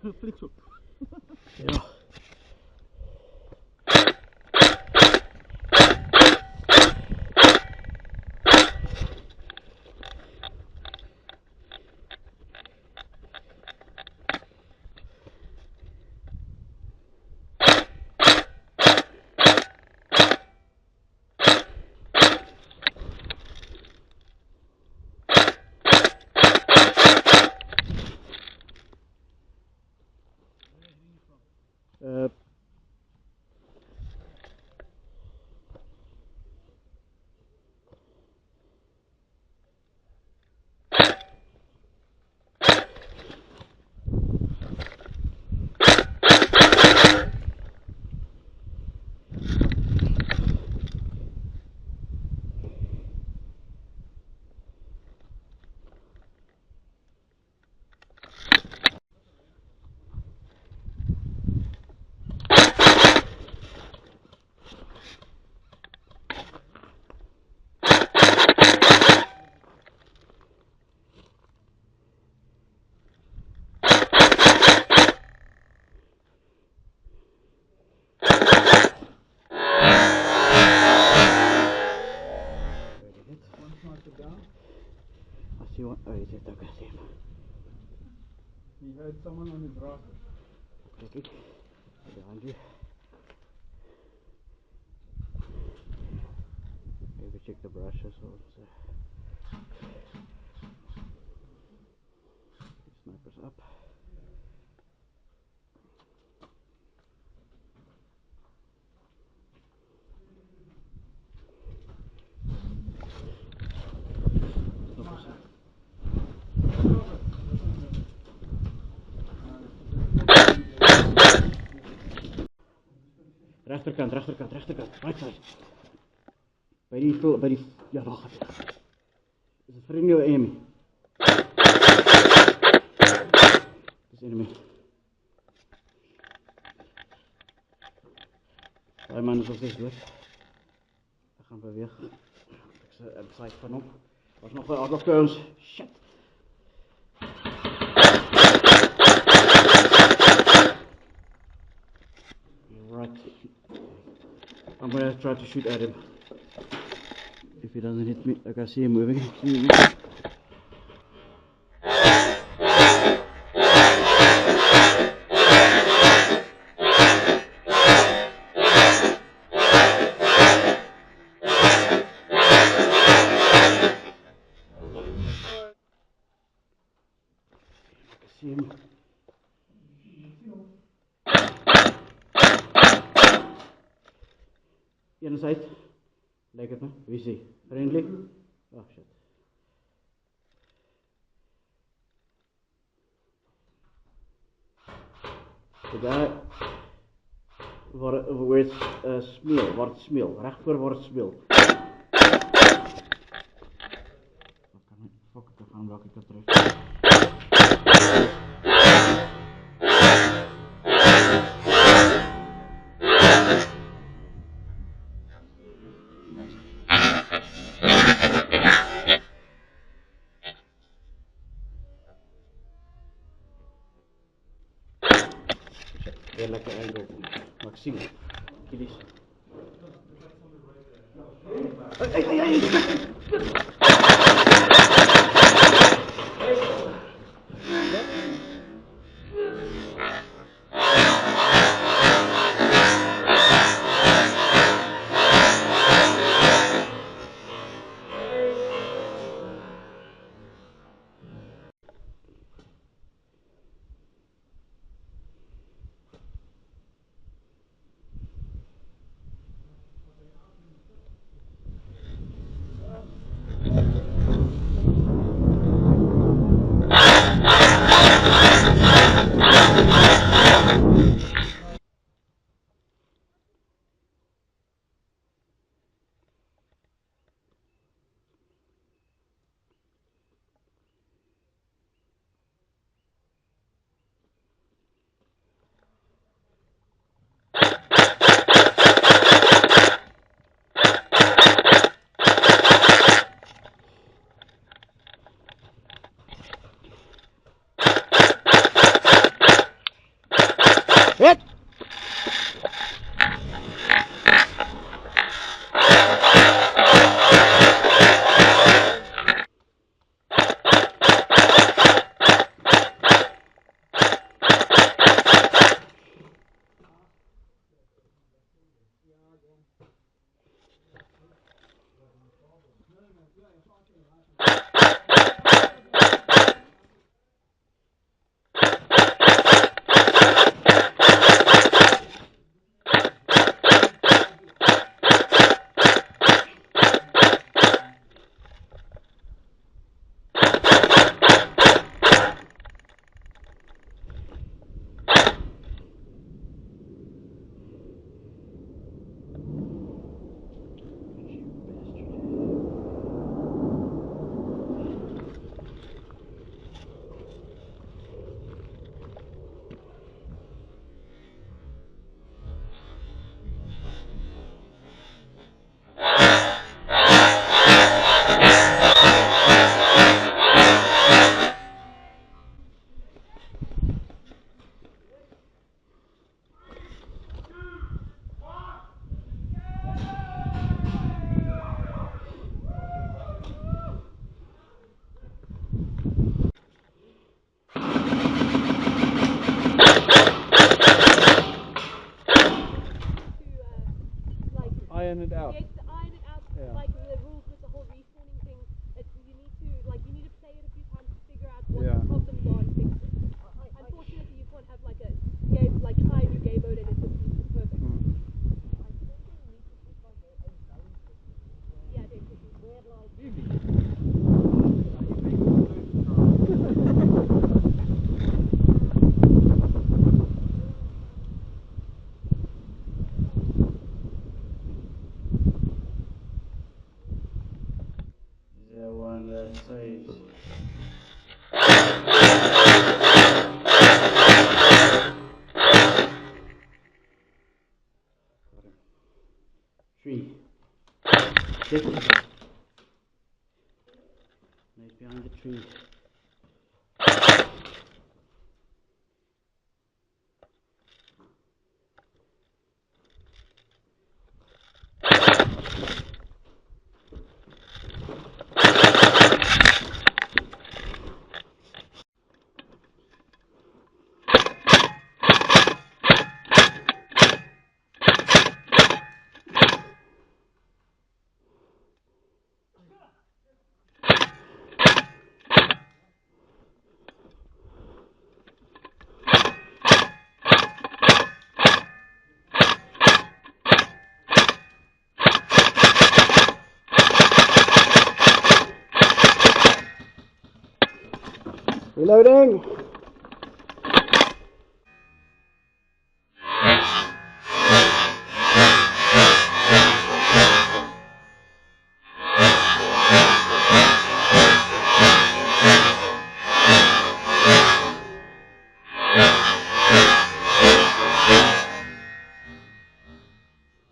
Flik zo. Ja. You want, oh, you said okay, see. He had someone on his rock. Okay, behind you. Maybe check the brushes also. Snipers up. Rechterkant, right side. By die, ja, daar gaat het. Is het vriend of enemy? Het is enemy. Die man is al 6 dood. We gaan bewegen. Ik zie een side van hem. Er is nog turns. Shit. Right. I'm gonna try to shoot at him. If he doesn't hit me, like I see him moving. See him. Inside. Like it, man. We see. Friendly. Oh shit. The guy where it's smeel, waar het smeel. Recht voor waar het smeel. Fuck, ik ga hem welke kant terug. Weer lekker angle. Maxime. Kiddies. Hey. out. Yes, to iron it out, Yeah. like the rules with the whole respawning thing. You need to play it a few times to figure out what Yeah. the problems are and fix it. Unfortunately, you can't have like a game, like try a new game mode and it's just perfect. Yeah, definitely. The one that says. Tree. Shaky. Nice behind the tree. Reloading!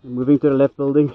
Moving to the left building.